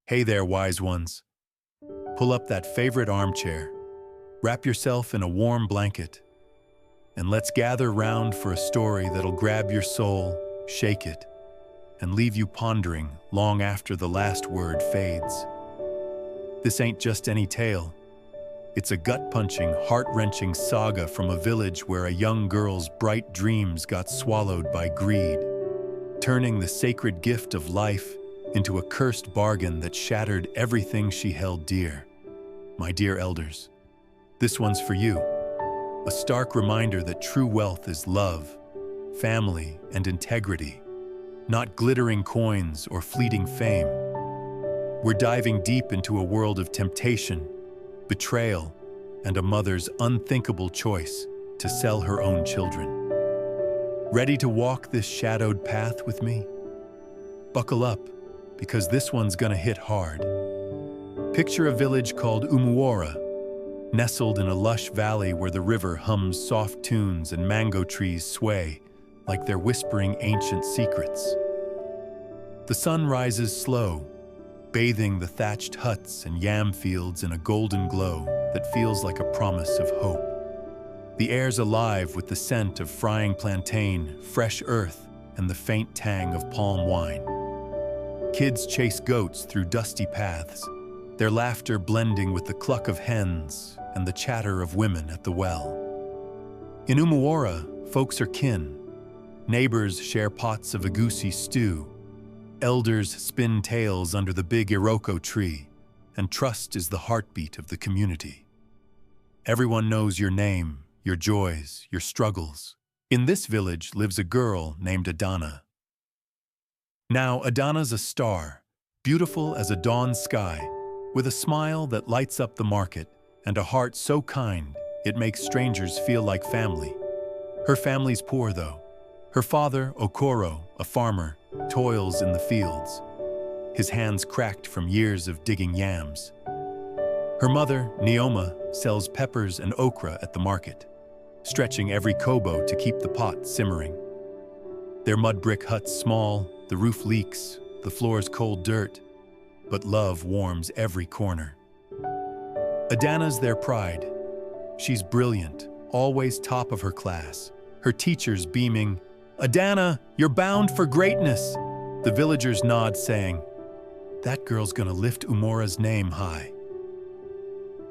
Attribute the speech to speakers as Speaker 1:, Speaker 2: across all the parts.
Speaker 1: Hey there, wise ones. Pull up that favorite armchair, wrap yourself in a warm blanket, and let's gather round for a story that'll grab your soul, shake it, and leave you pondering long after the last word fades. This ain't just any tale. It's a gut-punching, heart-wrenching saga from a village where a young girl's bright dreams got swallowed by greed, turning the sacred gift of life into a cursed bargain that shattered everything she held dear. My dear elders, this one's for you. A stark reminder that true wealth is love, family, and integrity, not glittering coins or fleeting fame. We're diving deep into a world of temptation, betrayal, and a mother's unthinkable choice to sell her own children. Ready to walk this shadowed path with me? Buckle up, because this one's gonna hit hard. Picture a village called Umuora, nestled in a lush valley where the river hums soft tunes and mango trees sway like they're whispering ancient secrets. The sun rises slow, bathing the thatched huts and yam fields in a golden glow that feels like a promise of hope. The air's alive with the scent of frying plantain, fresh earth, and the faint tang of palm wine. Kids chase goats through dusty paths, their laughter blending with the cluck of hens and the chatter of women at the well. In Umuora, folks are kin. Neighbors share pots of egusi stew. Elders spin tales under the big iroko tree, and trust is the heartbeat of the community. Everyone knows your name, your joys, your struggles. In this village lives a girl named Adana. Now, Adana's a star, beautiful as a dawn sky, with a smile that lights up the market and a heart so kind it makes strangers feel like family. Her family's poor, though. Her father, Okoro, a farmer, toils in the fields, his hands cracked from years of digging yams. Her mother, Neoma, sells peppers and okra at the market, stretching every kobo to keep the pot simmering. Their mud brick hut's small, the roof leaks, the floor's cold dirt, but love warms every corner. Adana's their pride. She's brilliant, always top of her class, her teachers beaming, "Adana, you're bound for greatness!" The villagers nod, saying, "That girl's gonna lift Umuora's name high."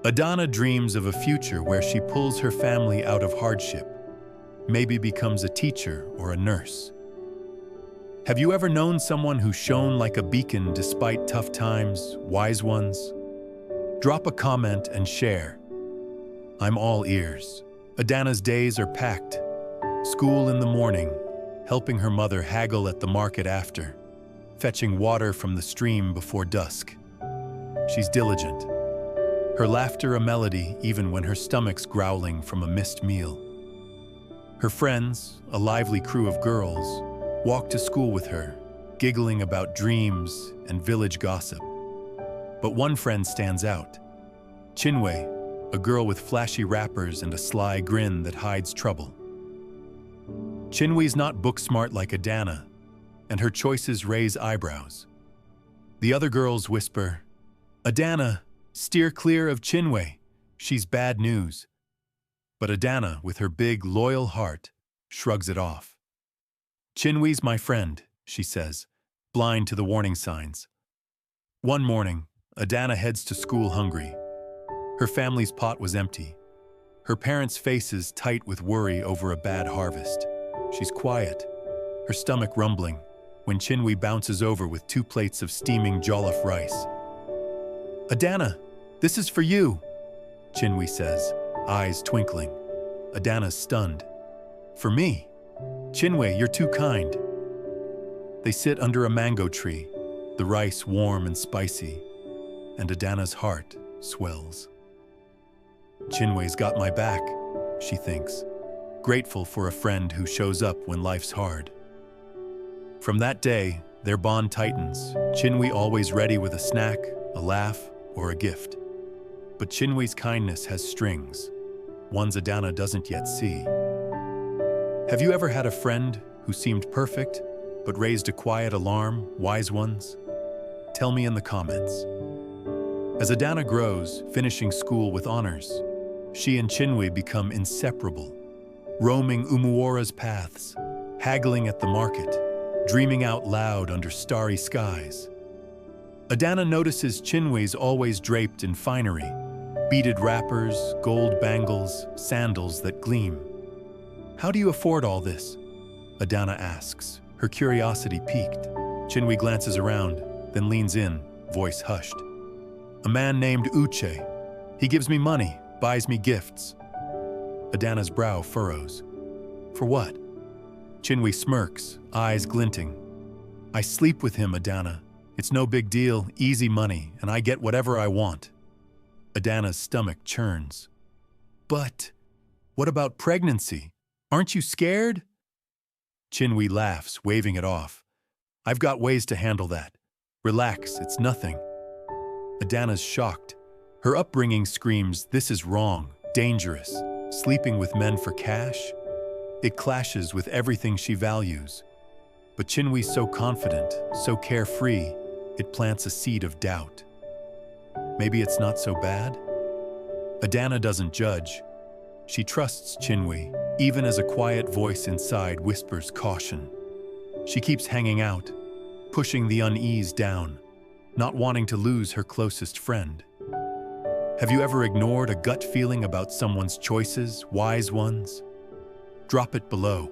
Speaker 1: Adana dreams of a future where she pulls her family out of hardship, maybe becomes a teacher or a nurse. Have you ever known someone who shone like a beacon despite tough times, wise ones? Drop a comment and share. I'm all ears. Adana's days are packed. School in the morning, helping her mother haggle at the market after, fetching water from the stream before dusk. She's diligent. Her laughter a melody even when her stomach's growling from a missed meal. Her friends, a lively crew of girls, walk to school with her, giggling about dreams and village gossip. But one friend stands out. Chinwe, a girl with flashy wrappers and a sly grin that hides trouble. Chinwe's not book-smart like Adana, and her choices raise eyebrows. The other girls whisper, "Adana, steer clear of Chinwe. She's bad news." But Adana, with her big, loyal heart, shrugs it off. "Chinwe's my friend," she says, blind to the warning signs. One morning, Adana heads to school hungry. Her family's pot was empty, her parents' faces tight with worry over a bad harvest. She's quiet, her stomach rumbling, when Chinwe bounces over with 2 plates of steaming jollof rice. "Adana, this is for you," Chinwe says, eyes twinkling. Adana's stunned. "For me? Chinwe, you're too kind." They sit under a mango tree, the rice warm and spicy, and Adana's heart swells. Chinwe's got my back, she thinks, grateful for a friend who shows up when life's hard. From that day, their bond tightens, Chinwe always ready with a snack, a laugh, or a gift. But Chinwe's kindness has strings, ones Adana doesn't yet see. Have you ever had a friend who seemed perfect, but raised a quiet alarm, wise ones? Tell me in the comments. As Adana grows, finishing school with honors, she and Chinwe become inseparable, roaming Umuora's paths, haggling at the market, dreaming out loud under starry skies. Adana notices Chinwe's always draped in finery, beaded wrappers, gold bangles, sandals that gleam. How do you afford all this? Adana asks, her curiosity piqued. Chinwe glances around, then leans in, voice hushed. A man named Uche. He gives me money, buys me gifts. Adana's brow furrows. For what? Chinwe smirks, eyes glinting. I sleep with him, Adana. It's no big deal, easy money, and I get whatever I want. Adana's stomach churns. But what about pregnancy? Aren't you scared? Chinwe laughs, waving it off. I've got ways to handle that. Relax, it's nothing. Adana's shocked. Her upbringing screams, this is wrong, dangerous, sleeping with men for cash. It clashes with everything she values. But Chinwe's so confident, so carefree, it plants a seed of doubt. Maybe it's not so bad? Adana doesn't judge. She trusts Chinwe, even as a quiet voice inside whispers caution. She keeps hanging out, pushing the unease down, not wanting to lose her closest friend. Have you ever ignored a gut feeling about someone's choices, wise ones? Drop it below.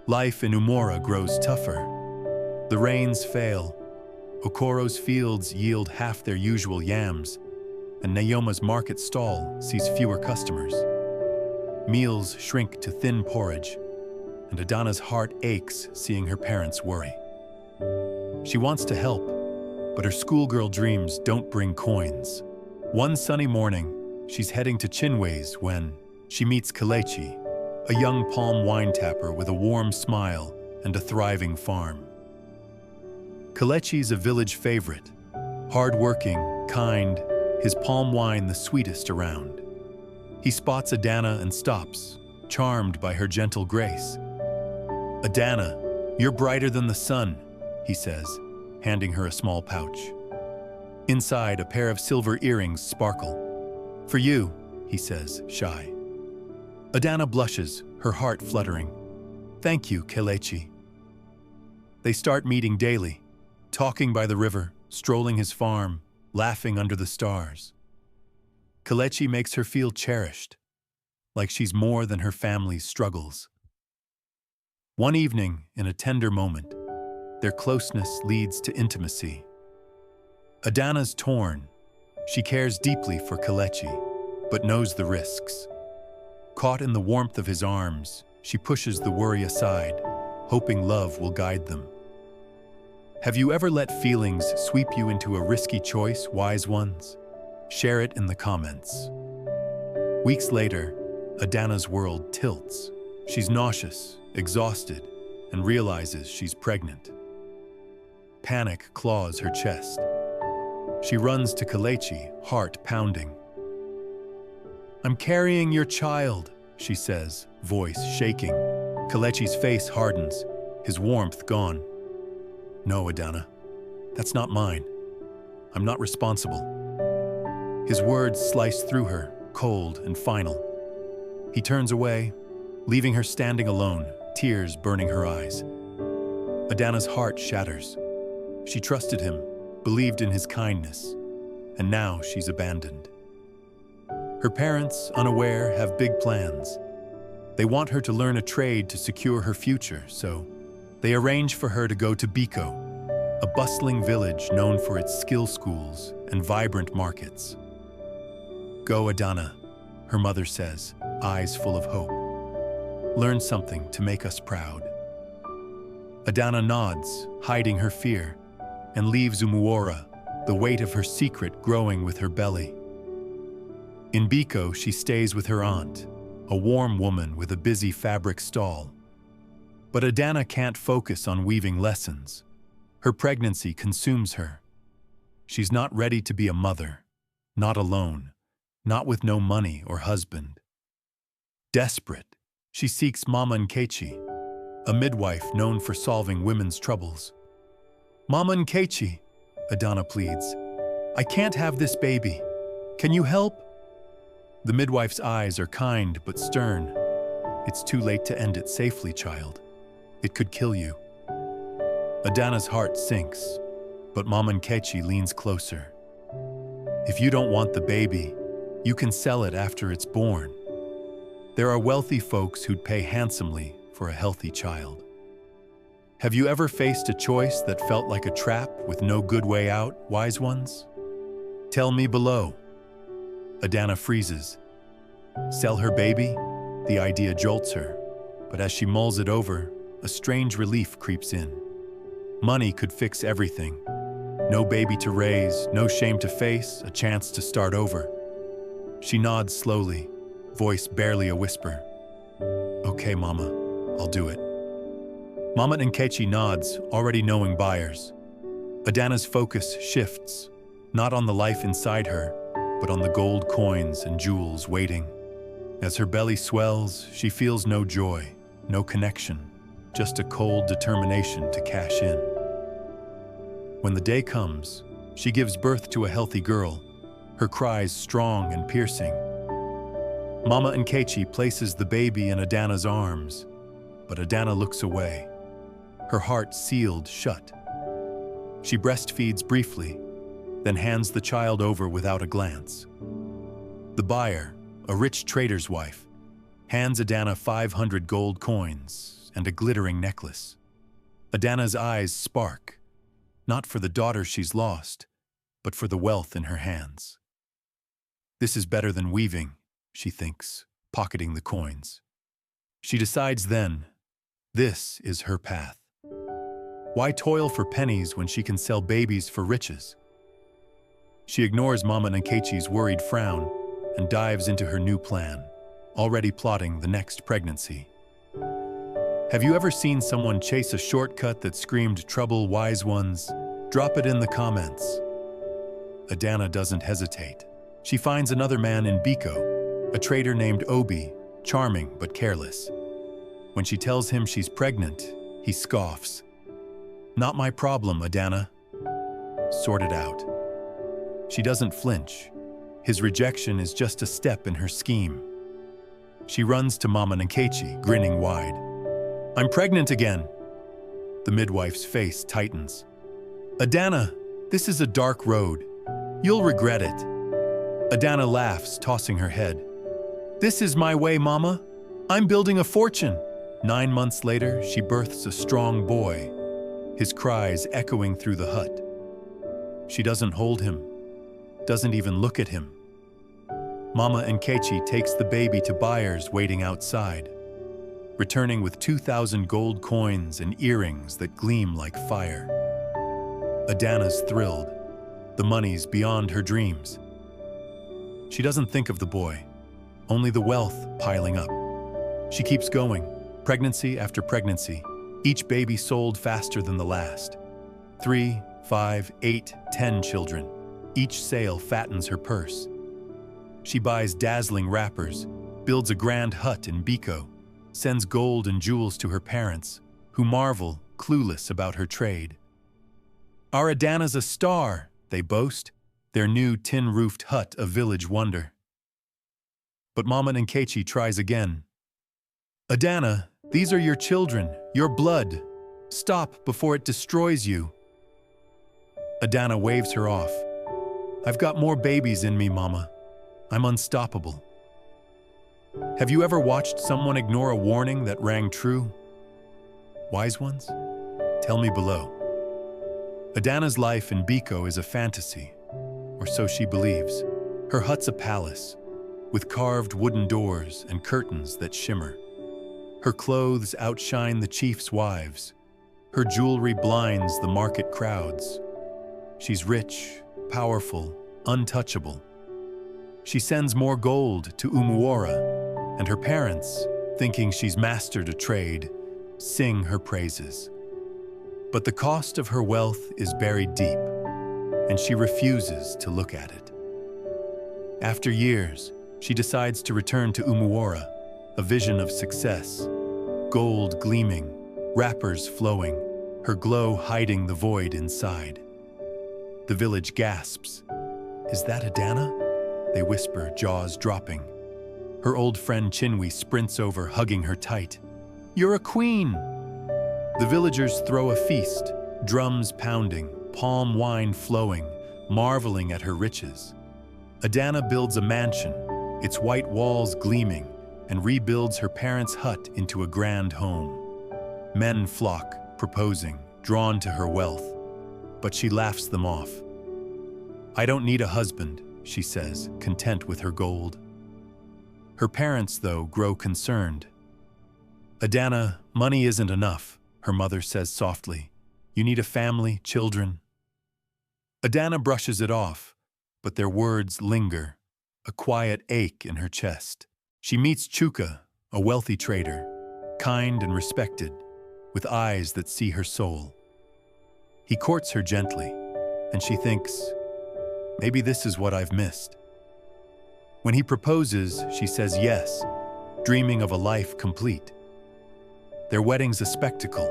Speaker 1: Life in Umora grows tougher. The rains fail. Okoro's fields yield half their usual yams, and Nayoma's market stall sees fewer customers. Meals shrink to thin porridge, and Adana's heart aches seeing her parents worry. She wants to help, but her schoolgirl dreams don't bring coins. One sunny morning, she's heading to Chinwe's when she meets Kelechi, a young palm wine tapper with a warm smile and a thriving farm. Kelechi's a village favorite, hard-working, kind, his palm wine the sweetest around. He spots Adana and stops, charmed by her gentle grace. Adana, you're brighter than the sun, he says, handing her a small pouch. Inside, a pair of silver earrings sparkle. For you, he says, shy. Adana blushes, her heart fluttering. Thank you, Kelechi. They start meeting daily, talking by the river, strolling his farm, laughing under the stars. Kelechi makes her feel cherished, like she's more than her family's struggles. One evening, in a tender moment, their closeness leads to intimacy. Adana's torn. She cares deeply for Kelechi, but knows the risks. Caught in the warmth of his arms, she pushes the worry aside, hoping love will guide them. Have you ever let feelings sweep you into a risky choice, wise ones? Share it in the comments. Weeks later, Adana's world tilts. She's nauseous, exhausted, and realizes she's pregnant. Panic claws her chest. She runs to Kelechi, heart pounding. I'm carrying your child, she says, voice shaking. Kelechi's face hardens, his warmth gone. No, Adana, that's not mine. I'm not responsible. His words slice through her, cold and final. He turns away, leaving her standing alone, tears burning her eyes. Adana's heart shatters. She trusted him, believed in his kindness, and now she's abandoned. Her parents, unaware, have big plans. They want her to learn a trade to secure her future, so they arrange for her to go to Biko, a bustling village known for its skill schools and vibrant markets. Go, Adana, her mother says, eyes full of hope. Learn something to make us proud. Adana nods, hiding her fear, and leaves Umuora, the weight of her secret growing with her belly. In Biko, she stays with her aunt, a warm woman with a busy fabric stall. But Adana can't focus on weaving lessons. Her pregnancy consumes her. She's not ready to be a mother, not alone, not with no money or husband. Desperate, she seeks Mama Nkechi, a midwife known for solving women's troubles. Mama Nkechi, Adana pleads. "I can't have this baby. Can you help?" The midwife's eyes are kind but stern. "It's too late to end it safely, child. It could kill you." Adana's heart sinks, but Mama Nkechi leans closer. "If you don't want the baby, you can sell it after it's born. There are wealthy folks who'd pay handsomely for a healthy child." Have you ever faced a choice that felt like a trap with no good way out, wise ones? Tell me below. Adana freezes. Sell her baby? The idea jolts her, but as she mulls it over, a strange relief creeps in. Money could fix everything. No baby to raise, no shame to face, a chance to start over. She nods slowly, voice barely a whisper. "Okay, Mama, I'll do it." Mama Nkechi nods, already knowing buyers. Adana's focus shifts, not on the life inside her, but on the gold coins and jewels waiting. As her belly swells, she feels no joy, no connection, just a cold determination to cash in. When the day comes, she gives birth to a healthy girl, her cries strong and piercing. Mama Nkechi places the baby in Adana's arms, but Adana looks away, her heart sealed shut. She breastfeeds briefly, then hands the child over without a glance. The buyer, a rich trader's wife, hands Adana 500 gold coins and a glittering necklace. Adana's eyes spark, not for the daughter she's lost, but for the wealth in her hands. This is better than weaving, she thinks, pocketing the coins. She decides then, this is her path. Why toil for pennies when she can sell babies for riches? She ignores Mama Nkechi's worried frown and dives into her new plan, already plotting the next pregnancy. Have you ever seen someone chase a shortcut that screamed trouble, wise ones? Drop it in the comments. Adana doesn't hesitate. She finds another man in Biko, a trader named Obi, charming but careless. When she tells him she's pregnant, he scoffs. "Not my problem, Adana. Sort it out." She doesn't flinch. His rejection is just a step in her scheme. She runs to Mama Nkechi, grinning wide. "I'm pregnant again." The midwife's face tightens. "Adana, this is a dark road. You'll regret it." Adana laughs, tossing her head. "This is my way, Mama. I'm building a fortune." 9 months later, she births a strong boy, his cries echoing through the hut. She doesn't hold him, doesn't even look at him. Mama Nkechi takes the baby to buyers waiting outside, returning with 2,000 gold coins and earrings that gleam like fire. Adana's thrilled. The money's beyond her dreams. She doesn't think of the boy, only the wealth piling up. She keeps going, pregnancy after pregnancy, each baby sold faster than the last. 3, 5, 8, 10 children. Each sale fattens her purse. She buys dazzling wrappers, builds a grand hut in Biko, sends gold and jewels to her parents, who marvel, clueless about her trade. "Our Adana's a star," they boast, their new tin-roofed hut a village wonder. But Mama Nkechi tries again. "Adana, these are your children, your blood. Stop before it destroys you." Adana waves her off. "I've got more babies in me, Mama. I'm unstoppable." Have you ever watched someone ignore a warning that rang true? Wise ones? Tell me below. Adana's life in Biko is a fantasy, or so she believes. Her hut's a palace, with carved wooden doors and curtains that shimmer. Her clothes outshine the chief's wives. Her jewelry blinds the market crowds. She's rich, powerful, untouchable. She sends more gold to Umuora, and her parents, thinking she's mastered a trade, sing her praises. But the cost of her wealth is buried deep, and she refuses to look at it. After years, she decides to return to Umuora, a vision of success, gold gleaming, wrappers flowing, her glow hiding the void inside. The village gasps. Is that Adana? They whisper, jaws dropping. Her old friend Chinwe sprints over, hugging her tight. You're a queen! The villagers throw a feast, drums pounding, palm wine flowing, marveling at her riches. Adana builds a mansion, its white walls gleaming, and rebuilds her parents' hut into a grand home. Men flock, proposing, drawn to her wealth, but she laughs them off. I don't need a husband, she says, content with her gold. Her parents, though, grow concerned. Adana, money isn't enough, her mother says softly. You need a family, children. Adana brushes it off, but their words linger, a quiet ache in her chest. She meets Chuka, a wealthy trader, kind and respected, with eyes that see her soul. He courts her gently, and she thinks, maybe this is what I've missed. When he proposes, she says yes, dreaming of a life complete. Their wedding's a spectacle.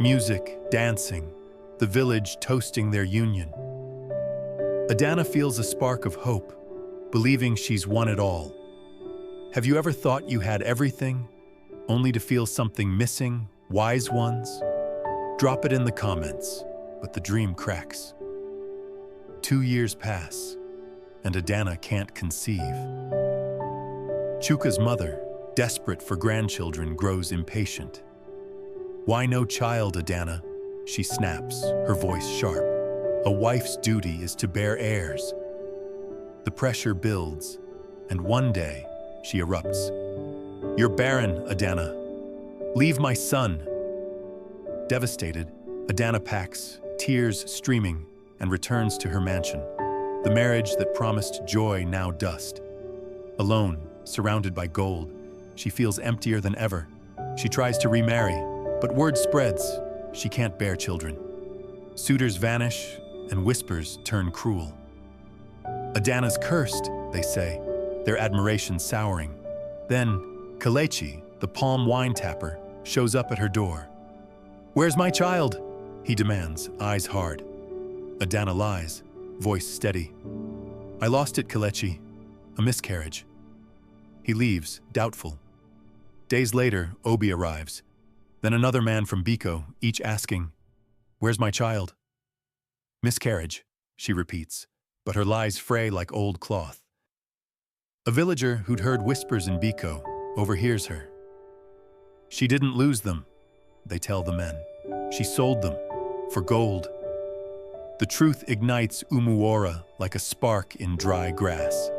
Speaker 1: Music, dancing, the village toasting their union. Adana feels a spark of hope, believing she's won it all. Have you ever thought you had everything, only to feel something missing, wise ones? Drop it in the comments, but the dream cracks. 2 years pass, and Adana can't conceive. Chuka's mother, desperate for grandchildren, grows impatient. Why no child, Adana? She snaps, her voice sharp. A wife's duty is to bear heirs. The pressure builds, and one day, she erupts. You're barren, Adana. Leave my son. Devastated, Adana packs, tears streaming, and returns to her mansion. The marriage that promised joy now dust. Alone, surrounded by gold, she feels emptier than ever. She tries to remarry, but word spreads, she can't bear children. Suitors vanish, and whispers turn cruel. Adana's cursed, they say, their admiration souring. Then, Kalechi, the palm wine tapper, shows up at her door. Where's my child? He demands, eyes hard. Adana lies, voice steady. I lost it, Kalechi. A miscarriage. He leaves, doubtful. Days later, Obi arrives. Then another man from Biko, each asking, Where's my child? Miscarriage, she repeats, but her lies fray like old cloth. A villager who'd heard whispers in Biko overhears her. She didn't lose them, they tell the men. She sold them for gold. The truth ignites Umuora like a spark in dry grass.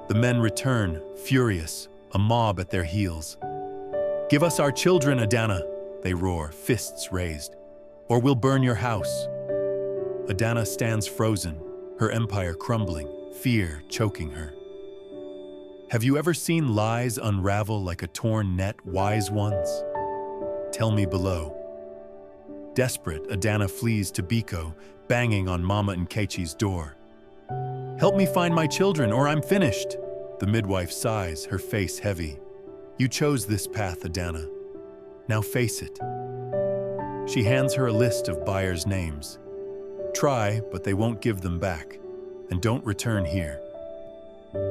Speaker 1: The men return, furious, a mob at their heels. Give us our children, Adana, they roar, fists raised, or we'll burn your house. Adana stands frozen, her empire crumbling, fear choking her. Have you ever seen lies unravel like a torn net, wise ones? Tell me below. Desperate, Adana flees to Biko, banging on Mama Nkechi's door. Help me find my children or I'm finished. The midwife sighs, her face heavy. You chose this path, Adana. Now face it. She hands her a list of buyers' names. Try, but they won't give them back. And don't return here.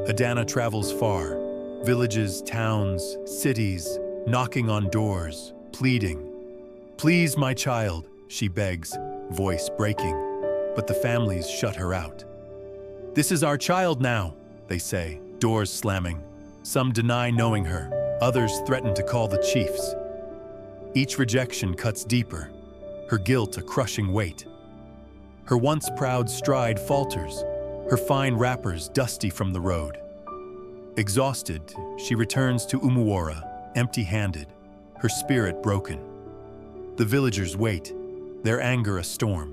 Speaker 1: Adana travels far, villages, towns, cities, knocking on doors, pleading. Please, my child, she begs, voice breaking, but the families shut her out. This is our child now, they say, doors slamming. Some deny knowing her, others threaten to call the chiefs. Each rejection cuts deeper, her guilt a crushing weight. Her once proud stride falters, her fine wrappers dusty from the road. Exhausted, she returns to Umuora, empty-handed, her spirit broken. The villagers wait, their anger a storm.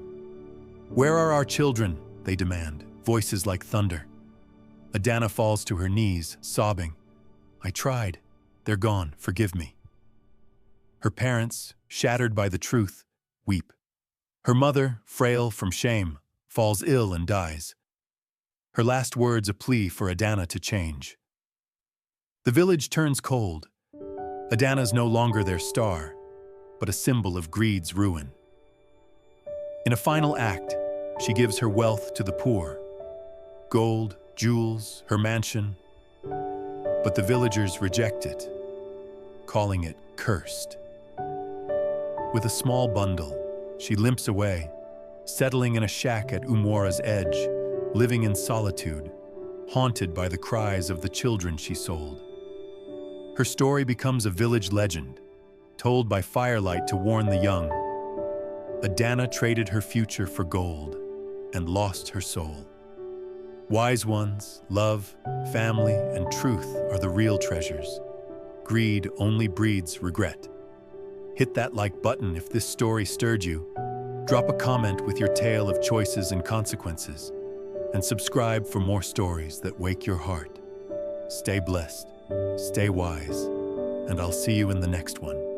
Speaker 1: Where are our children? They demand, voices like thunder. Adana falls to her knees, sobbing. I tried. They're gone. Forgive me. Her parents, shattered by the truth, weep. Her mother, frail from shame, falls ill and dies. Her last words a plea for Adana to change. The village turns cold. Adana's no longer their star, but a symbol of greed's ruin. In a final act, She gives her wealth to the poor, gold, jewels, her mansion. But the villagers reject it, calling it cursed. With a small bundle, she limps away, settling in a shack at Umora's edge, living in solitude, haunted by the cries of the children she sold. Her story becomes a village legend, told by firelight to warn the young. Adana traded her future for gold and lost her soul. Wise ones, love, family, and truth are the real treasures. Greed only breeds regret. Hit that like button if this story stirred you. Drop a comment with your tale of choices and consequences. And subscribe for more stories that wake your heart. Stay blessed, stay wise, and I'll see you in the next one.